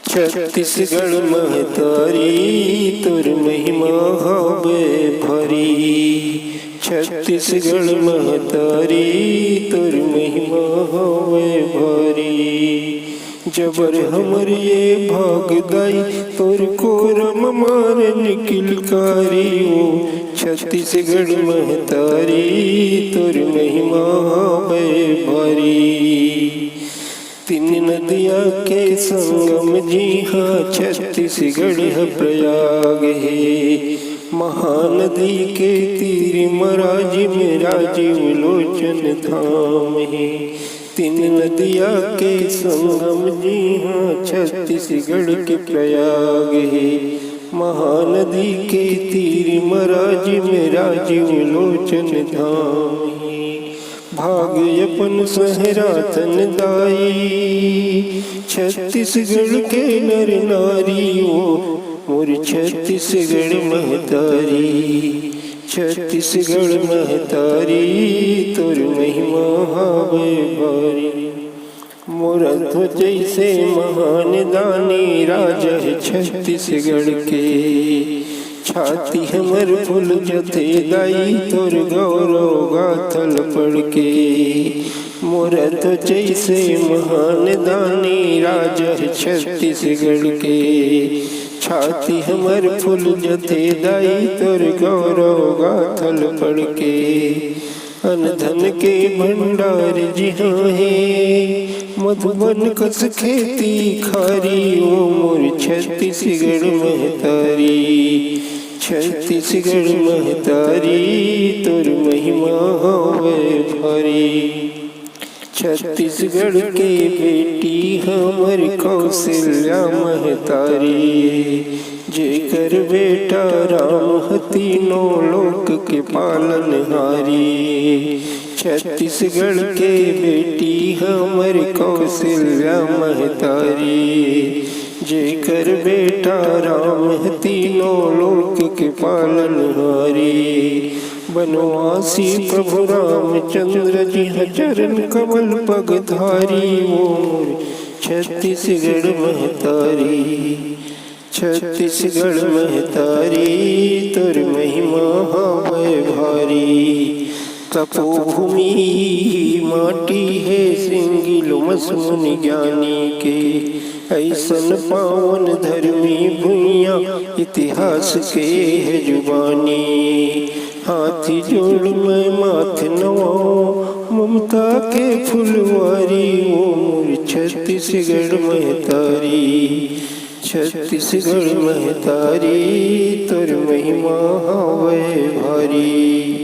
छत्तीसगढ़ महतारी तोर महिमा हवे भरी। छत्तीसगढ़ महतारी तोर महिमा हवे भरी। जबर हमर ये भाग दाई तोर कोरम मारन किलकारी। ओ छत्तीसगढ़ महतारी तोर महिमा हवे भरी। तीन नदिया के संगम जी हाँ छत्तीसगढ़ है प्रयाग है। महानदी के तीर मराजी में राजीव लोचन धाम है। तीन नदिया के संगम जी हाँ छत्तीसगढ़ के प्रयाग है। महानदी के तीर मराजी में राजीव लोचन धाम है। भाग्यपन सहरातन दाई छत्तीसगढ़ के नर नारी। ओ मोर छत्तीसगढ़ महतारी। छत्तीसगढ़ महतारी तोर महिमा हवे भारी। मोरा तो जैसे महान दानी राजा है छत्तीसगढ़ के। छाती हमर फूल जथे दाई तोर गौरव गाथल पढ़ के। मोरा तो जैसे महान दानी राजा छत्तीसगढ़ के। छाती हमर फूल जथे दाई तोर गौरव गाथल पढ़ के। अनधन के भंडार जिहाँ है मधुबन कस खेती खारी। ओ मोर छत्तीसगढ़ महतारी। छत्तीसगढ़ महतारी तोर महिमा हवे भारी। छत्तीसगढ़ के बेटी हमर कौशल्या महतारी। जेकर बेटा राम तीनों लोक के पालनहारी। छत्तीसगढ़ के बेटी हमर कौशल्या महतारी। जेकर बेटा राम तीनों लोक के पालनहारी। बनवासी प्रभु रामचंद्र जी चरण कमल पगधारी। मोर छत्तीसगढ़ महतारी। छत्तीसगढ़ महतारी तोर महिमा हवे भारी। तपोभूमि माटी है सिंगिलो मसमुनि ज्ञानी के। ऐसन पावन धर्मी भुइया इतिहास के है जुबानी। हाथी जोड़ में माथ नवाओ ममता के फुलवारी। ओ मोर छत्तीसगढ़ महतारी। छत्तीसगढ़ महतारी तोर महिमा हवे भारी।